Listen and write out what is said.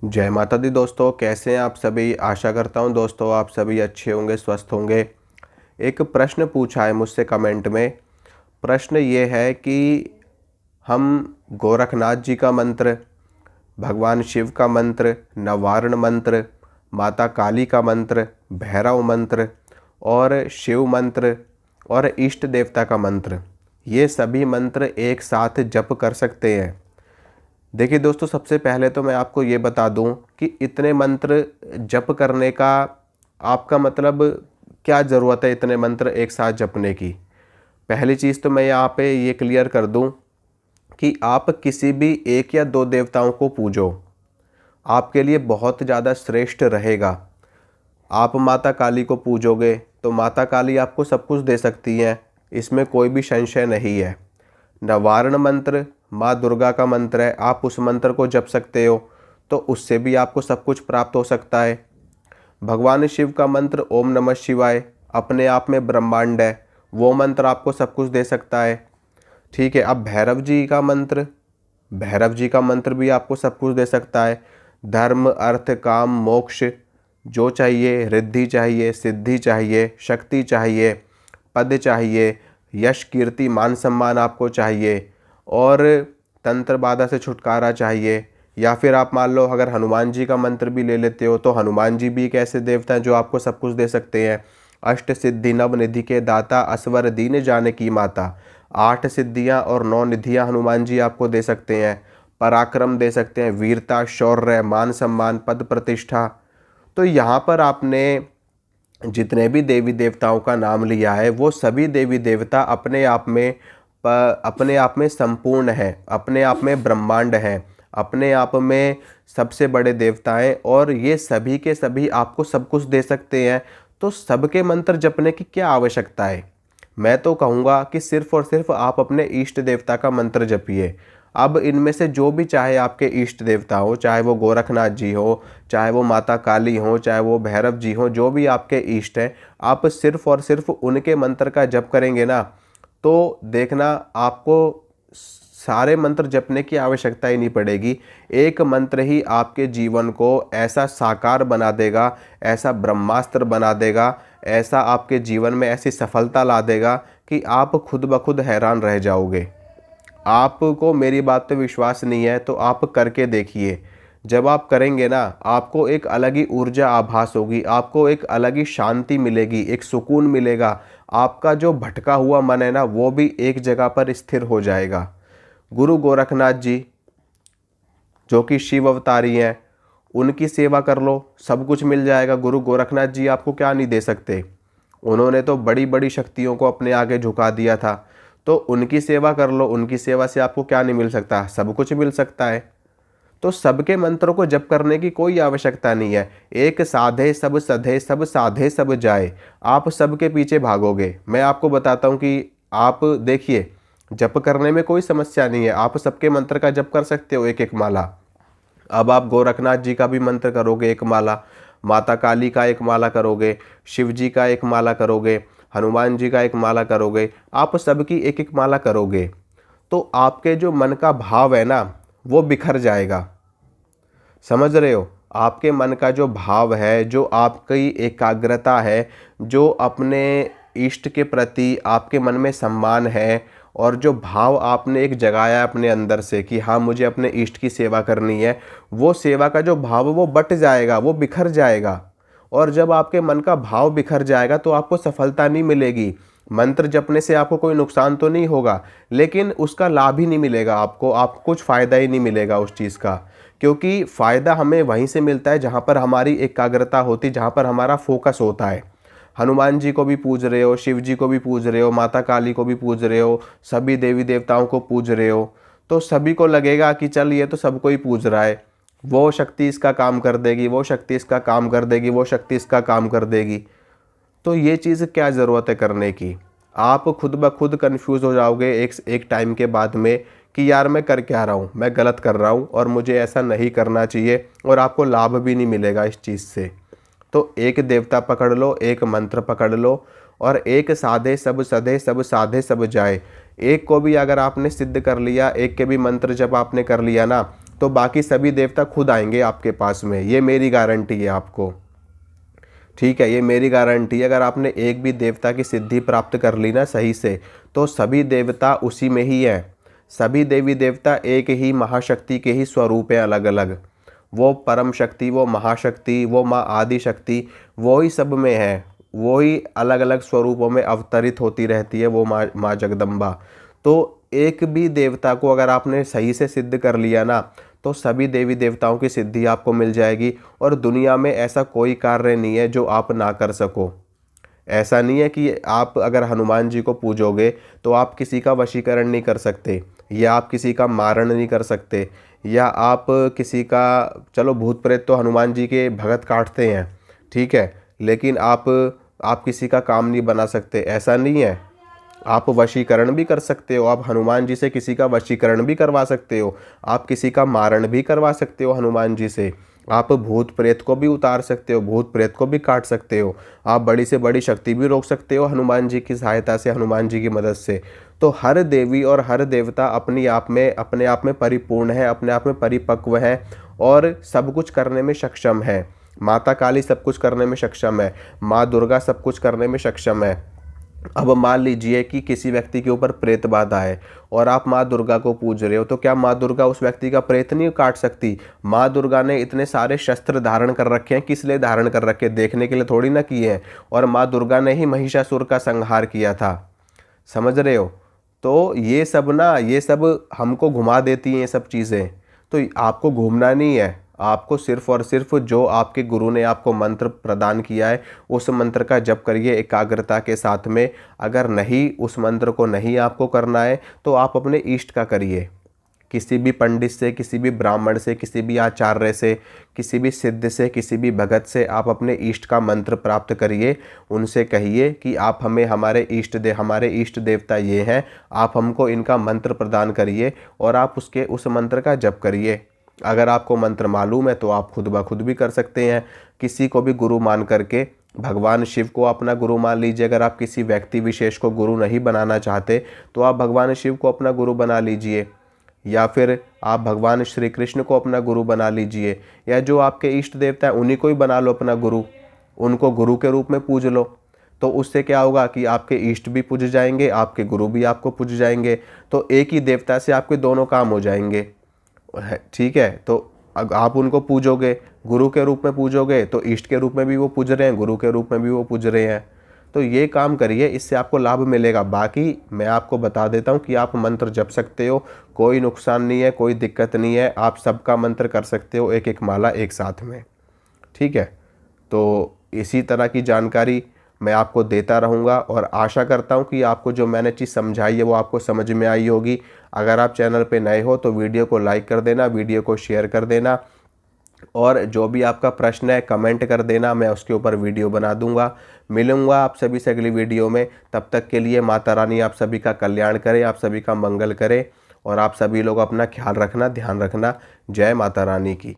जय माता दी दोस्तों, कैसे हैं आप सभी। आशा करता हूं दोस्तों आप सभी अच्छे होंगे, स्वस्थ होंगे। एक प्रश्न पूछा है मुझसे कमेंट में। प्रश्न ये है कि हम गोरखनाथ जी का मंत्र, भगवान शिव का मंत्र, नवारण मंत्र, माता काली का मंत्र, भैरव मंत्र और शिव मंत्र और इष्ट देवता का मंत्र, ये सभी मंत्र एक साथ जप कर सकते हैं। देखिए दोस्तों, सबसे पहले तो मैं आपको ये बता दूं कि इतने मंत्र जप करने का आपका मतलब क्या ज़रूरत है इतने मंत्र एक साथ जपने की। पहली चीज़ तो मैं यहाँ पे ये क्लियर कर दूं कि आप किसी भी एक या दो देवताओं को पूजो, आपके लिए बहुत ज़्यादा श्रेष्ठ रहेगा। आप माता काली को पूजोगे तो माता काली आपको सब कुछ दे सकती हैं, इसमें कोई भी संशय नहीं है। नवारण मंत्र माँ दुर्गा का मंत्र है, आप उस मंत्र को जप सकते हो तो उससे भी आपको सब कुछ प्राप्त हो सकता है। भगवान शिव का मंत्र ओम नमः शिवाय अपने आप में ब्रह्मांड है, वो मंत्र आपको सब कुछ दे सकता है। ठीक है। अब भैरव जी का मंत्र भी आपको सब कुछ दे सकता है। धर्म अर्थ काम मोक्ष जो चाहिए, रिद्धि चाहिए, सिद्धि चाहिए, शक्ति चाहिए, पद चाहिए, यश कीर्ति मान सम्मान आपको चाहिए और तंत्र बाधा से छुटकारा चाहिए। या फिर आप मान लो अगर हनुमान जी का मंत्र भी ले लेते हो तो हनुमान जी भी एक ऐसे देवता हैं जो आपको सब कुछ दे सकते हैं। अष्ट सिद्धि नव निधि के दाता, असवर दीन जाने की माता। 8 सिद्धियां और 9 निधियां हनुमान जी आपको दे सकते हैं। पराक्रम दे सकते हैं, वीरता, शौर्य, मान सम्मान, पद प्रतिष्ठा। तो यहाँ पर आपने जितने भी देवी देवताओं का नाम लिया है वो सभी देवी देवता अपने आप में संपूर्ण है, अपने आप में ब्रह्मांड है, अपने आप में सबसे बड़े देवता हैं और ये सभी के सभी आपको सब कुछ दे सकते हैं। तो सबके मंत्र जपने की क्या आवश्यकता है। मैं तो कहूँगा कि सिर्फ और सिर्फ आप अपने इष्ट देवता का मंत्र जपिए। अब इनमें से जो भी चाहे आपके इष्ट देवता हो, चाहे वो गोरखनाथ जी हो, चाहे वो माता काली हो, चाहे वो भैरव जी हो, जो भी आपके इष्ट हैं, आप सिर्फ और सिर्फ उनके मंत्र का जप करेंगे ना तो देखना आपको सारे मंत्र जपने की आवश्यकता ही नहीं पड़ेगी। एक मंत्र ही आपके जीवन को ऐसा साकार बना देगा, ऐसा ब्रह्मास्त्र बना देगा, ऐसा आपके जीवन में ऐसी सफलता ला देगा कि आप खुद ब खुद हैरान रह जाओगे। आपको मेरी बात पे विश्वास नहीं है तो आप करके देखिए। जब आप करेंगे ना आपको एक अलग ही ऊर्जा आभास होगी, आपको एक अलग ही शांति मिलेगी, एक सुकून मिलेगा। आपका जो भटका हुआ मन है ना वो भी एक जगह पर स्थिर हो जाएगा। गुरु गोरखनाथ जी जो कि शिव अवतारी हैं, उनकी सेवा कर लो, सब कुछ मिल जाएगा। गुरु गोरखनाथ जी आपको क्या नहीं दे सकते। उन्होंने तो बड़ी बड़ी शक्तियों को अपने आगे झुका दिया था, तो उनकी सेवा कर लो। उनकी सेवा से आपको क्या नहीं मिल सकता, सब कुछ मिल सकता है। तो सबके मंत्रों को जप करने की कोई आवश्यकता नहीं है। एक साधे सब सधे, सब साधे सब जाए। आप सबके पीछे भागोगे। मैं आपको बताता हूँ कि आप देखिए जप करने में कोई समस्या नहीं है, आप सबके मंत्र का जप कर सकते हो एक एक माला। अब आप गोरखनाथ जी का भी मंत्र करोगे एक माला, माता काली का एक माला करोगे, शिव जी का एक माला करोगे, हनुमान जी का एक माला करोगे, आप सबकी एक एक माला करोगे तो आपके जो मन का भाव है ना वो बिखर जाएगा। समझ रहे हो। आपके मन का जो भाव है, जो आपकी एकाग्रता है, जो अपने इष्ट के प्रति आपके मन में सम्मान है और जो भाव आपने एक जगाया अपने अंदर से कि हाँ मुझे अपने इष्ट की सेवा करनी है, वो सेवा का जो भाव वो बट जाएगा, वो बिखर जाएगा। और जब आपके मन का भाव बिखर जाएगा तो आपको सफलता नहीं मिलेगी। मंत्र जपने से आपको कोई नुकसान तो नहीं होगा लेकिन उसका लाभ ही नहीं मिलेगा आपको कुछ फ़ायदा ही नहीं मिलेगा उस चीज़ का। क्योंकि फ़ायदा हमें वहीं से मिलता है जहाँ पर हमारी एकाग्रता होती, जहाँ पर हमारा फोकस होता है। हनुमान जी को भी पूज रहे हो, शिव जी को भी पूज रहे हो, माता काली को भी पूज रहे हो, सभी देवी देवताओं को पूज रहे हो, तो सभी को लगेगा कि चल ये तो सबको ही पूज रहा है, वो शक्ति इसका काम कर देगी, वो शक्ति इसका काम कर देगी, वो शक्ति इसका काम कर देगी। तो ये चीज़ क्या ज़रूरत है करने की। आप खुद ब खुद कन्फ्यूज़ हो जाओगे एक टाइम के बाद में कि यार मैं कर क्या रहा हूँ, मैं गलत कर रहा हूँ और मुझे ऐसा नहीं करना चाहिए, और आपको लाभ भी नहीं मिलेगा इस चीज़ से। तो एक देवता पकड़ लो, एक मंत्र पकड़ लो और एक साधे सब सधे, सब साधे सब जाए। एक को भी अगर आपने सिद्ध कर लिया, एक के भी मंत्र जब आपने कर लिया ना तो बाकी सभी देवता खुद आएंगे आपके पास में, ये मेरी गारंटी है आपको। ठीक है, ये मेरी गारंटी है। अगर आपने एक भी देवता की सिद्धि प्राप्त कर ली ना सही से, तो सभी देवता उसी में ही हैं। सभी देवी देवता एक ही महाशक्ति के ही स्वरूप हैं अलग अलग। वो परम शक्ति, वो महाशक्ति, वो माँ आदि शक्ति, वो ही सब में है। वो ही अलग अलग स्वरूपों में अवतरित होती रहती है, वो माँ जगदम्बा। तो एक भी देवता को अगर आपने सही से सिद्ध कर लिया ना, तो सभी देवी देवताओं की सिद्धि आपको मिल जाएगी। और दुनिया में ऐसा कोई कार्य नहीं है जो आप ना कर सको। ऐसा नहीं है कि आप अगर हनुमान जी को पूजोगे तो आप किसी का वशीकरण नहीं कर सकते, या आप किसी का मारण नहीं कर सकते, या आप किसी का, चलो भूत प्रेत तो हनुमान जी के भगत काटते हैं, ठीक है, लेकिन आप किसी का काम नहीं बना सकते, ऐसा नहीं है। आप वशीकरण भी कर सकते हो, आप हनुमान जी से किसी का वशीकरण भी करवा सकते हो, आप किसी का मारण भी करवा सकते हो हनुमान जी से, आप भूत प्रेत को भी उतार सकते हो, भूत प्रेत को भी काट सकते हो, आप बड़ी से बड़ी शक्ति भी रोक सकते हो हनुमान जी की सहायता से, हनुमान जी की मदद से। तो हर देवी और हर देवता अपने आप में परिपूर्ण है, अपने आप में परिपक्व है और सब कुछ करने में सक्षम है। माता काली सब कुछ करने में सक्षम है, माँ दुर्गा सब कुछ करने में सक्षम है। अब मान लीजिए कि किसी व्यक्ति के ऊपर प्रेत बाधा है और आप माँ दुर्गा को पूज रहे हो, तो क्या माँ दुर्गा उस व्यक्ति का प्रेत नहीं काट सकती? माँ दुर्गा ने इतने सारे शस्त्र धारण कर रखे हैं, किस लिए धारण कर रखे? देखने के लिए थोड़ी ना किए हैं। और माँ दुर्गा ने ही महिषासुर का संहार किया था, समझ रहे हो? तो ये सब हमको घुमा देती हैं ये सब चीज़ें। तो आपको घूमना नहीं है, आपको सिर्फ और सिर्फ जो आपके गुरु ने आपको मंत्र प्रदान किया है उस मंत्र का जप करिए एकाग्रता के साथ में। अगर नहीं, उस मंत्र को नहीं आपको करना है तो आप अपने इष्ट का करिए, किसी भी पंडित से, किसी भी ब्राह्मण से, किसी भी आचार्य से, किसी भी सिद्ध से, किसी भी भगत से आप अपने इष्ट का मंत्र प्राप्त करिए। उनसे कहिए कि आप हमें हमारे इष्ट देवता ये हैं, आप हमको इनका मंत्र प्रदान करिए और आप उस मंत्र का जप करिए। अगर आपको मंत्र मालूम है तो आप खुद ब खुद भी कर सकते हैं। किसी को भी गुरु मान करके भगवान शिव को अपना गुरु मान लीजिए। अगर आप किसी व्यक्ति विशेष को गुरु नहीं बनाना चाहते तो आप भगवान शिव को अपना गुरु बना लीजिए, या फिर आप भगवान श्री कृष्ण को अपना गुरु बना लीजिए, या जो आपके इष्ट देवता हैं उन्हीं को ही बना लो अपना गुरु, उनको गुरु के रूप में पूज लो। तो उससे क्या होगा कि आपके इष्ट भी पूज जाएंगे, आपके गुरु भी आपको पूज जाएंगे। तो एक ही देवता से आपके दोनों काम हो जाएंगे, ठीक है। तो आप उनको पूजोगे, गुरु के रूप में पूजोगे तो इष्ट के रूप में भी वो पूज रहे हैं, गुरु के रूप में भी वो पूज रहे हैं। तो ये काम करिए, इससे आपको लाभ मिलेगा। बाकी मैं आपको बता देता हूँ कि आप मंत्र जप सकते हो, कोई नुकसान नहीं है, कोई दिक्कत नहीं है। आप सबका मंत्र कर सकते हो, एक एक माला एक साथ में, ठीक है। तो इसी तरह की जानकारी मैं आपको देता रहूँगा और आशा करता हूँ कि आपको जो मैंने चीज़ समझाई है वो आपको समझ में आई होगी। अगर आप चैनल पे नए हो तो वीडियो को लाइक कर देना, वीडियो को शेयर कर देना, और जो भी आपका प्रश्न है कमेंट कर देना, मैं उसके ऊपर वीडियो बना दूंगा। मिलूंगा आप सभी से अगली वीडियो में। तब तक के लिए माता रानी आप सभी का कल्याण करे, आप सभी का मंगल करे, और आप सभी लोग अपना ख्याल रखना, ध्यान रखना। जय माता रानी की।